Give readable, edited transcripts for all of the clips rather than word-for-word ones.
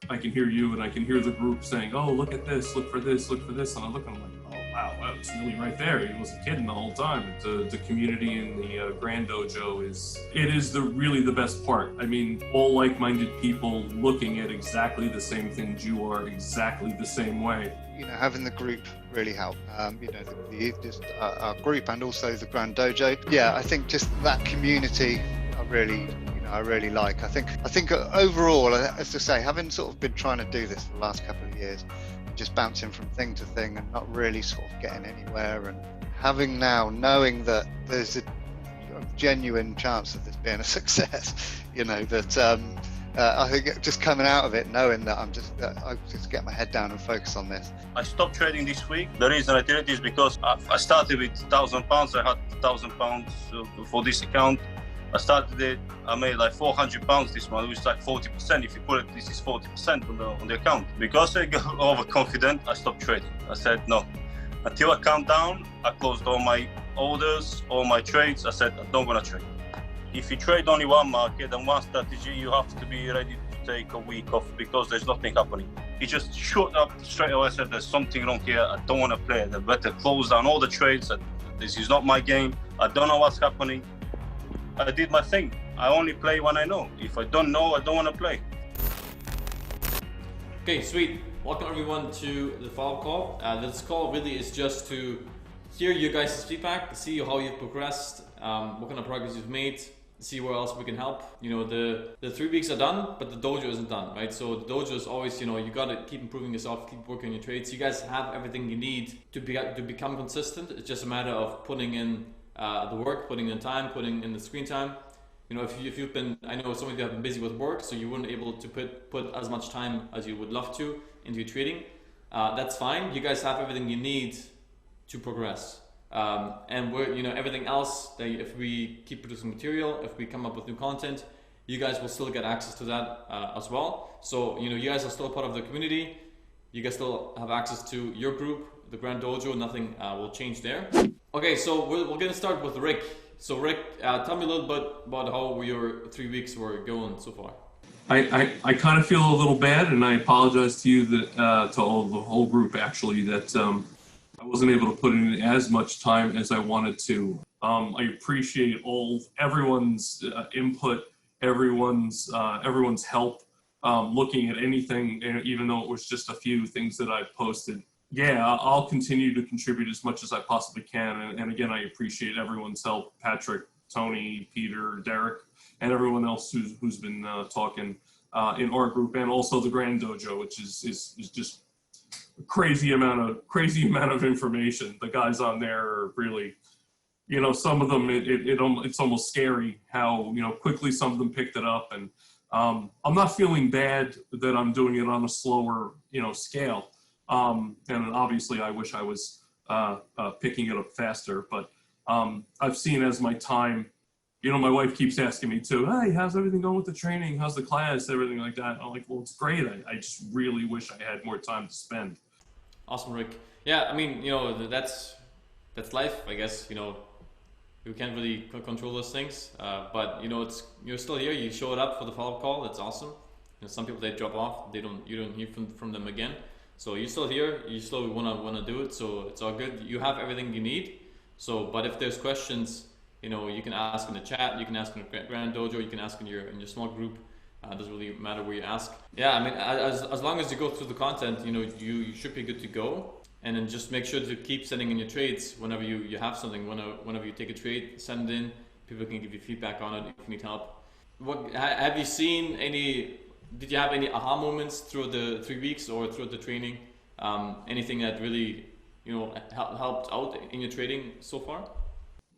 I can hear you and I can hear the group saying, oh, look at this, look for this, look for this. And I look and I'm like, oh, wow, it's really right there. He wasn't kidding the whole time. The community in the Grand Dojo is really the best part. I mean, all like-minded people looking at exactly the same things you are, exactly the same way. Having the group really helped. Just our group and also the Grand Dojo. Yeah, I think just that community, I really like. I think overall, as I say, having sort of been trying to do this for the last couple of years, just bouncing from thing to thing and not really sort of getting anywhere, and having now knowing that there's a genuine chance of this being a success, I think just coming out of it, knowing that I just get my head down and focus on this. I stopped trading this week. The reason I did it is because I started with £1,000. I had £1,000 for this account. I started it. I made like £400 this month, which is like 40%. If you put it, this is 40% on the account. Because I got overconfident, I stopped trading. I said no. Until I calmed down, I closed all my orders, all my trades. I said I don't want to trade. If you trade only one market and one strategy, you have to be ready to take a week off because there's nothing happening. He just shut up straight away. I said, there's something wrong here. I don't want to play. I better close down all the trades. This is not my game. I don't know what's happening. I did my thing. I only play when I know. If I don't know, I don't want to play. Okay, sweet. Welcome everyone to the follow-up call. This call really is just to hear your guys' feedback, see how you've progressed, what kind of progress you've made, see where else we can help. The 3 weeks are done, but the dojo isn't done, right? So the dojo is always, you got to keep improving yourself, keep working on your trades. You guys have everything you need to become consistent. It's just a matter of putting in the work, putting in time, putting in the screen time. If you've been, I know some of you have been busy with work, so you weren't able to put as much time as you would love to into your trading. That's fine. You guys have everything you need to progress. And we're, everything else, if we keep producing material, if we come up with new content, you guys will still get access to that as well. So, you guys are still part of the community. You guys still have access to your group, the Grand Dojo. Nothing will change there. Okay, so we're going to start with Rick. So Rick, tell me a little bit about how your 3 weeks were going so far. I kind of feel a little bad, and I apologize to you that to the whole group actually that I wasn't able to put in as much time as I wanted to. I appreciate everyone's input, everyone's help, looking at anything, even though it was just a few things that I posted. Yeah, I'll continue to contribute as much as I possibly can. And again, I appreciate everyone's help, Patrick, Tony, Peter, Derek, and everyone else who's been talking in our group, and also the Grand Dojo, which is just a crazy amount of information. The guys on there are really, some of them, it's almost scary how, quickly some of them picked it up. And I'm not feeling bad that I'm doing it on a slower, scale. And obviously I wish I was picking it up faster, but I've seen as my time, my wife keeps asking me too, hey, how's everything going with the training? How's the class? Everything like that. I'm like, well, it's great. I just really wish I had more time to spend. Awesome, Rick. Yeah, I mean, that's life, I guess. You can't really control those things, but you're still here. You showed up for the follow-up call. That's awesome. Some people, they drop off. You don't hear from them again. So you're still here. You still wanna do it. So it's all good. You have everything you need. So, but if there's questions, you can ask in the chat. You can ask in the Grand Dojo. You can ask in your small group. It doesn't really matter where you ask. Yeah, I mean, as long as you go through the content, you should be good to go. And then just make sure to keep sending in your trades whenever you have something. Whenever you take a trade, send it in. People can give you feedback on it if you need help. Have you seen any? Did you have any aha moments through the 3 weeks or through the training? Anything that really helped out in your trading so far?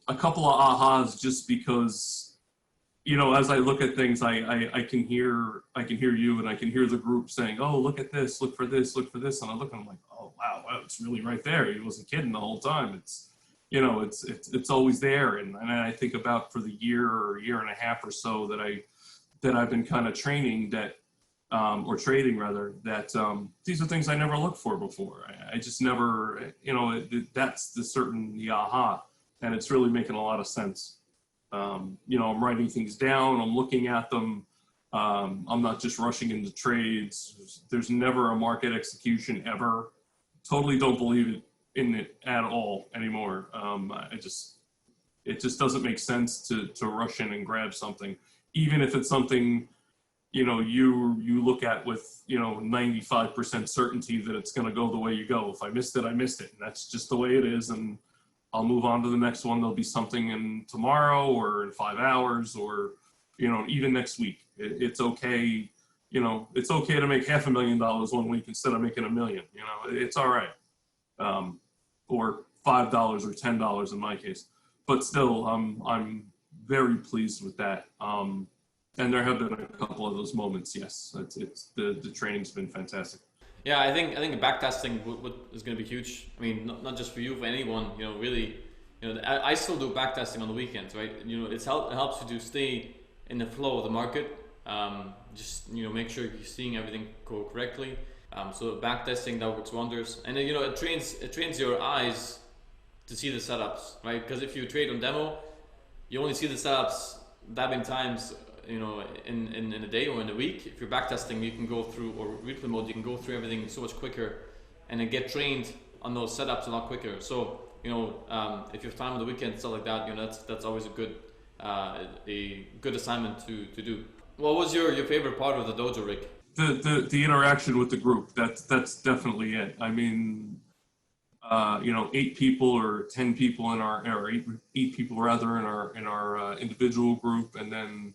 A couple of ahas, just because as I look at things, I can hear you and I can hear the group saying, oh, look at this, look for this, look for this, and I look and I'm like, oh wow, it's really right there. He wasn't kidding the whole time. It's always there. And I think about for the year or year and a half or so that I've been kind of training that or trading rather, that these are things I never looked for before. I just never, that's the aha, and it's really making a lot of sense. I'm writing things down, I'm looking at them, I'm not just rushing into trades. There's never a market execution ever. Totally don't believe in it at all anymore. It just doesn't make sense to rush in and grab something, even if it's something, you look at with, 95% certainty that it's going to go the way you go. If I missed it, I missed it. And that's just the way it is. And I'll move on to the next one. There'll be something in tomorrow or in 5 hours or, even next week. It's okay. It's okay to make $500,000 one week instead of making $1 million. It's all right. Or $5 or $10 in my case. But still, I'm very pleased with that. And there have been a couple of those moments. Yes, it's the training's been fantastic. Yeah, I think backtesting is going to be huge. I mean, not just for you, for anyone. Really, I still do backtesting on the weekends, right? It helps you to stay in the flow of the market. Just make sure you're seeing everything go correctly. So backtesting, that works wonders, and then, it trains your eyes to see the setups, right? Because if you trade on demo, you only see the setups that many times, in a day or in a week. If you're backtesting, you can go through, or replay mode, you can go through everything so much quicker, and then get trained on those setups a lot quicker. So if you have time on the weekend, stuff like that, that's always a good assignment to do. What was your favorite part of the dojo, Rick? The interaction with the group. That's definitely it. I mean, 8 people or 10 people in our, or eight people rather in our individual group, and then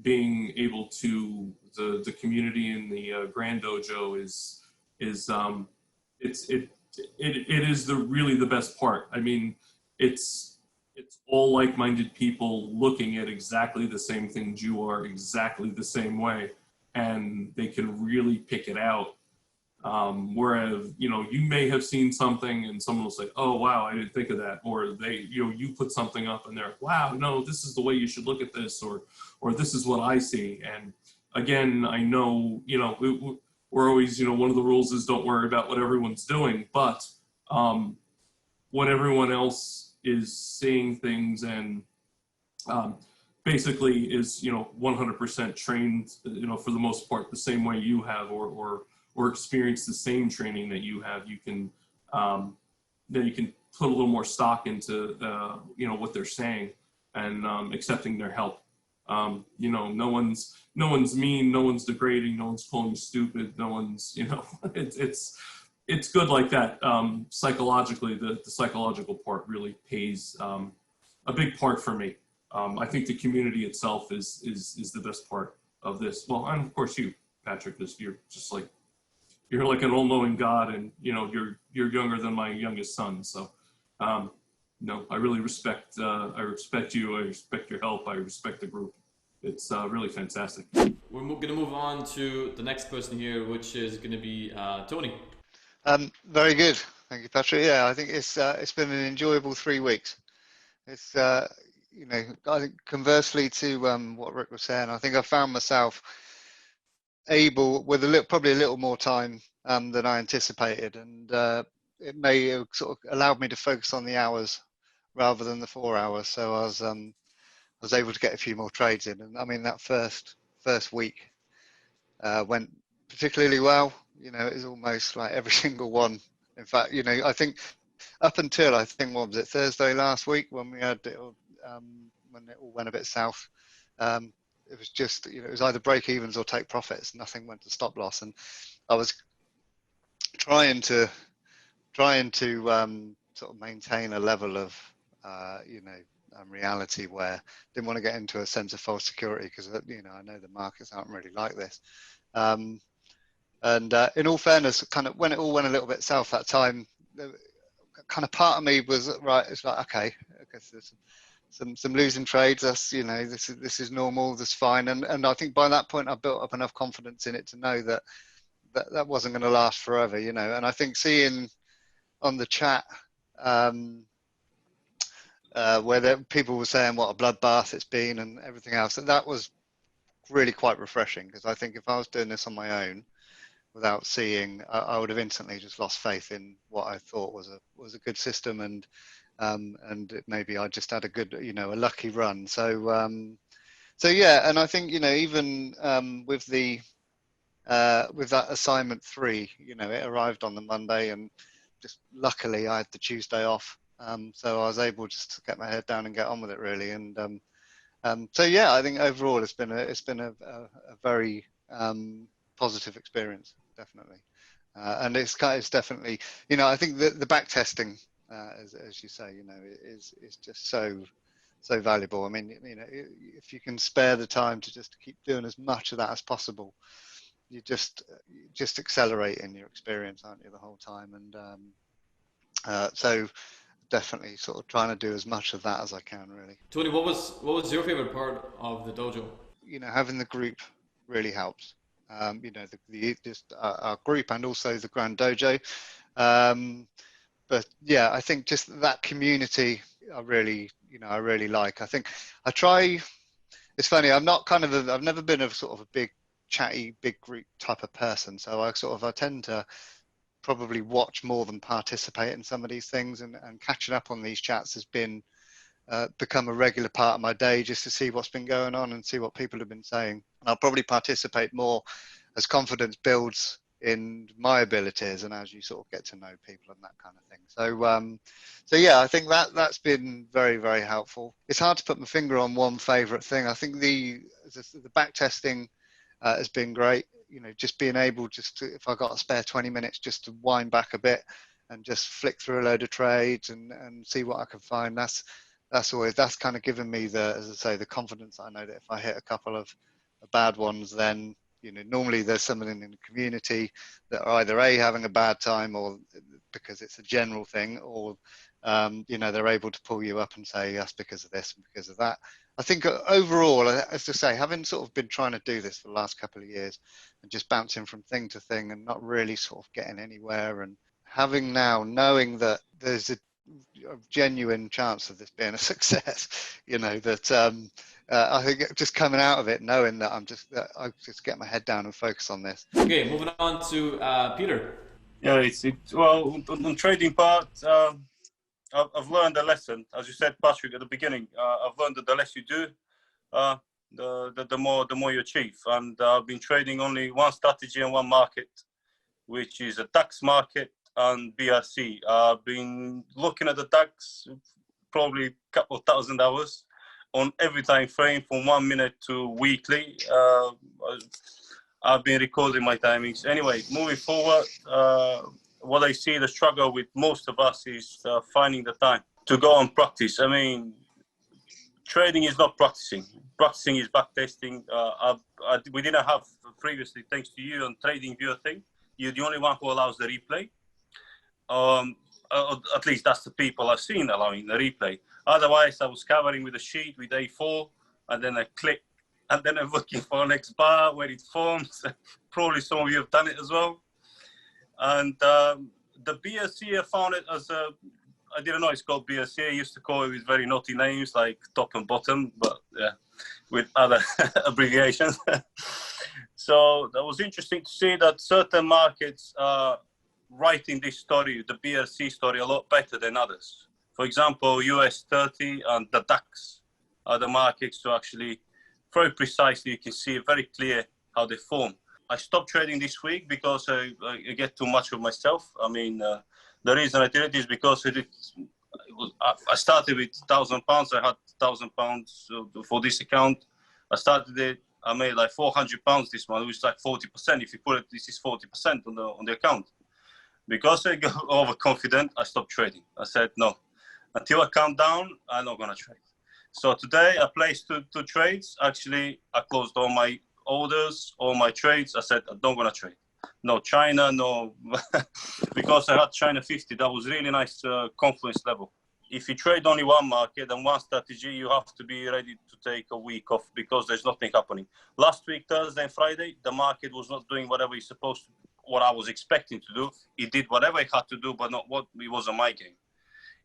being able to the community in the Grand Dojo is really the best part. I mean, it's all like-minded people looking at exactly the same things you are, exactly the same way, and they can really pick it out. Whereas, you may have seen something and someone will say, oh, wow, I didn't think of that. Or you put something up and they're, wow, no, this is the way you should look at this, or this is what I see. And again, I know, we're always, one of the rules is don't worry about what everyone's doing, but when everyone else is seeing things and basically is, 100% trained, for the most part, the same way you have, or experience the same training that you have, you can then you can put a little more stock into what they're saying and accepting their help. No one's mean, no one's degrading, no one's calling you stupid, no one's it's good like that. Psychologically, the psychological part really pays a big part for me. I think the community itself is the best part of this. Well, and of course you, Patrick, because you're like an all-knowing God, and you're younger than my youngest son. So, I really respect you. I respect your help. I respect the group. It's really fantastic. We're going to move on to the next person here, which is going to be Tony. Very good, thank you, Patrick. Yeah, I think it's been an enjoyable 3 weeks. It's I think conversely to what Rick was saying, I think I found myself able with probably a little more time than I anticipated, and it may have sort of allowed me to focus on the hours rather than the 4 hours. So I was able to get a few more trades in, and I mean that first week went particularly well. It was almost like every single one. In fact, I think up until what was it, Thursday last week when we had it, when it all went a bit south. It was just, it was either break evens or take profits. Nothing went to stop loss, and I was trying to sort of maintain a level of reality where I didn't want to get into a sense of false security, because I know the markets aren't really like this. And in all fairness, kind of when it all went a little bit south that time, kind of part of me was right. It's like, okay, I guess there's some losing trades. That's this is normal. That's fine. And I think by that point I built up enough confidence in it to know that wasn't going to last forever. And I think seeing on the chat where people were saying what a bloodbath it's been and everything else, that was really quite refreshing, because I think if I was doing this on my own without seeing, I would have instantly just lost faith in what I thought was a good system, and maybe I just had a good, a lucky run. So So yeah, and I think, you know, even with that assignment 3, you know, it arrived on the Monday, and just luckily I had the Tuesday off, so I was able just to get my head down and get on with it really. And so yeah, I think overall it's been a very positive experience, definitely. And it's definitely, you know, I think the back testing, as you say, you know, is just so valuable. I mean, you know, if you can spare the time to just keep doing as much of that as possible, you just accelerate in your experience, aren't you, the whole time? And so definitely sort of trying to do as much of that as I can, really. Tony, what was your favorite part of the dojo? You know, having the group really helps. You know, just our group and also the Grand Dojo. But yeah, I think just that community, I really like. I think I try. It's funny. I'm not I've never been a sort of a big chatty, big group type of person. So I tend to probably watch more than participate in some of these things, and catching up on these chats has become a regular part of my day, just to see what's been going on and see what people have been saying. And I'll probably participate more as confidence builds in my abilities and as you sort of get to know people and that kind of thing. So yeah, I think that's been very, very helpful. It's hard to put my finger on one favorite thing. I think the back testing has been great. You know, just being able if I got a spare 20 minutes just to wind back a bit and just flick through a load of trades and see what I can find. That's kind of given me as I say, the confidence. I know that if I hit a couple of bad ones, then, you know, normally there's someone in the community that are either having a bad time, or because it's a general thing, or you know, they're able to pull you up and say, yes, because of this and because of that. I think overall, as I say, having sort of been trying to do this for the last couple of years and just bouncing from thing to thing and not really sort of getting anywhere, and knowing that there's a genuine chance of this being a success, you know, that I think just coming out of it knowing that I just get my head down and focus on this. Okay, moving on to Peter. Yeah, well, on trading part, I've learned a lesson. As you said, Patrick, at the beginning, I've learned that the less you do, the more you achieve. And I've been trading only one strategy and one market, which is a DAX market and BRC. I've been looking at the DAX probably a couple of thousand hours on every time frame, from 1 minute to weekly. I've been recording my timings. Anyway, moving forward, what I see the struggle with most of us is finding the time to go and practice. I mean, trading is not practicing. Practicing is backtesting. We didn't have previously, thanks to you, on Trading Viewer thing. You're the only one who allows the replay. At least that's the people I've seen allowing the replay. Otherwise, I was covering with a sheet with A4, and then I click, and then I'm looking for an next bar where it forms. Probably some of you have done it as well. And the BSC, I found it as I didn't know it's called BSC. I used to call it with very naughty names like top and bottom, but yeah, with other abbreviations. So that was interesting to see that certain markets are writing this story, the BSC story, a lot better than others. For example, US 30 and the DAX are the markets to actually, very precisely, you can see very clear how they form. I stopped trading this week because I get too much of myself. I mean, the reason I did it is because I started with £1,000. I had £1,000 for this account. I started it. I made like £400 this month, which is like 40%. If you put it, this is 40% on the account. Because I got overconfident, I stopped trading. I said, no, until I calm down, I'm not going to trade. So today I placed two trades. Actually, I closed all my orders, all my trades. I said, I'm not going to trade. No China, no, because I had China 50. That was really nice confluence level. If you trade only one market and one strategy, you have to be ready to take a week off because there's nothing happening. Last week, Thursday and Friday, the market was not doing whatever it's supposed to, what I was expecting to do. It did whatever it had to do, but not what it was on my game.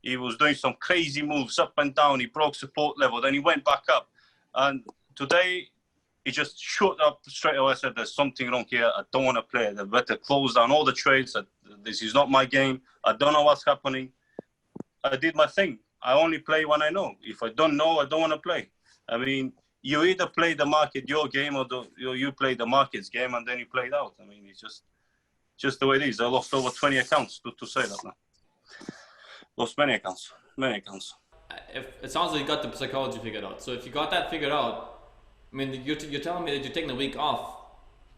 He was doing some crazy moves up and down. He broke support level, then he went back up. And today, he just shot up straight away. I said, there's something wrong here. I don't want to play. I better close down all the trades. This is not my game. I don't know what's happening. I did my thing. I only play when I know. If I don't know, I don't want to play. I mean, you either play the market your game or you play the market's game and then you play it out. I mean, it's just the way it is. I lost over 20 accounts to say that now. Lost many accounts. It sounds like you got the psychology figured out. So if you got that figured out, I mean, you're telling me that you're taking a week off.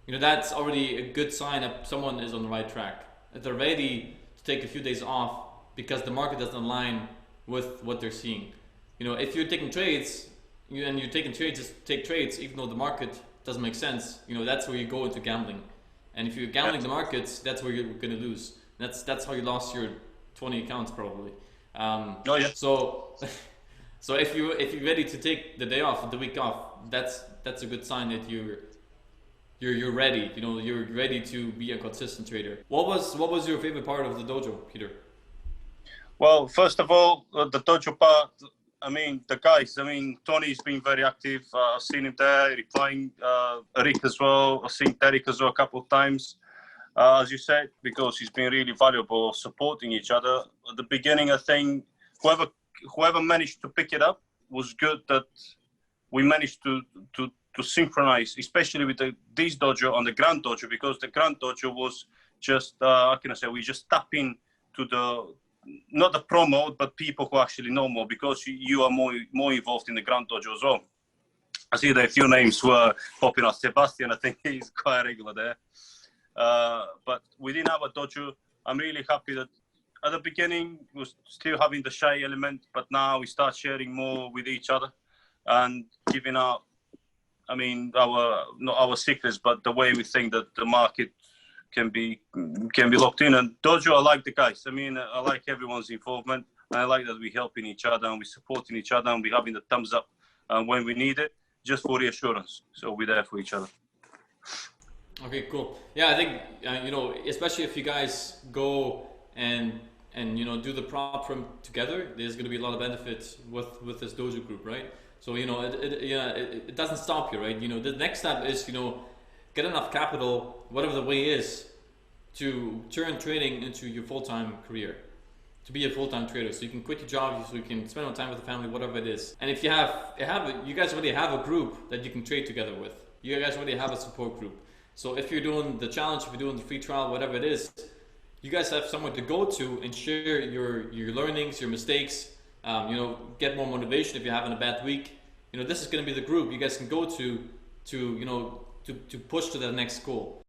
You know, that's already a good sign that someone is on the right track. That they're ready to take a few days off because the market doesn't align with what they're seeing. You know, if you're taking trades, and you're taking trades, just take trades, even though the market doesn't make sense. You know, that's where you go into gambling. And if you're gambling the markets, that's where you're going to lose. That's how you lost your 20 accounts probably. Oh yeah. So if you're ready to take the day off, the week off, that's a good sign that you're ready. You know, you're ready to be a consistent trader. What was your favorite part of the dojo, Peter? Well, first of all, the dojo part. I mean, the guys. I mean, Tony's been very active. I've seen him there replying. Rick as well. I've seen Derek as well a couple of times. As you said, because he's been really valuable supporting each other. At the beginning, I think whoever managed to pick it up was good. That we managed to synchronize, especially with this dojo and the Grand Dojo, because the Grand Dojo was just how can I say? We just tap in to the not the promo, but people who actually know more, because you are more involved in the Grand Dojo as well. I see that a few names were popping up. Sebastian, I think he's quite regular there. But within our dojo, I'm really happy that at the beginning we was still having the shy element, but now we start sharing more with each other and giving out, I mean, not our secrets, but the way we think that the market can be locked in. And dojo, I like the guys. I mean, I like everyone's involvement. And I like that we're helping each other and we're supporting each other and we're having the thumbs up when we need it, just for reassurance. So we're there for each other. Okay, cool. Yeah, I think you know, especially if you guys go and you know, do the prop firm together, there's going to be a lot of benefits with this dojo group, right? So you know, it doesn't stop you, right? You know, the next step is, you know, get enough capital, whatever the way is, to turn trading into your full-time career, to be a full-time trader, so you can quit your job, so you can spend more time with the family, whatever it is. And if you guys already have a group that you can trade together with. You guys already have a support group. So if you're doing the challenge, if you're doing the free trial, whatever it is, you guys have somewhere to go to and share your learnings, your mistakes. You know, get more motivation if you're having a bad week. You know, this is going to be the group you guys can go to you know, to push to the next goal.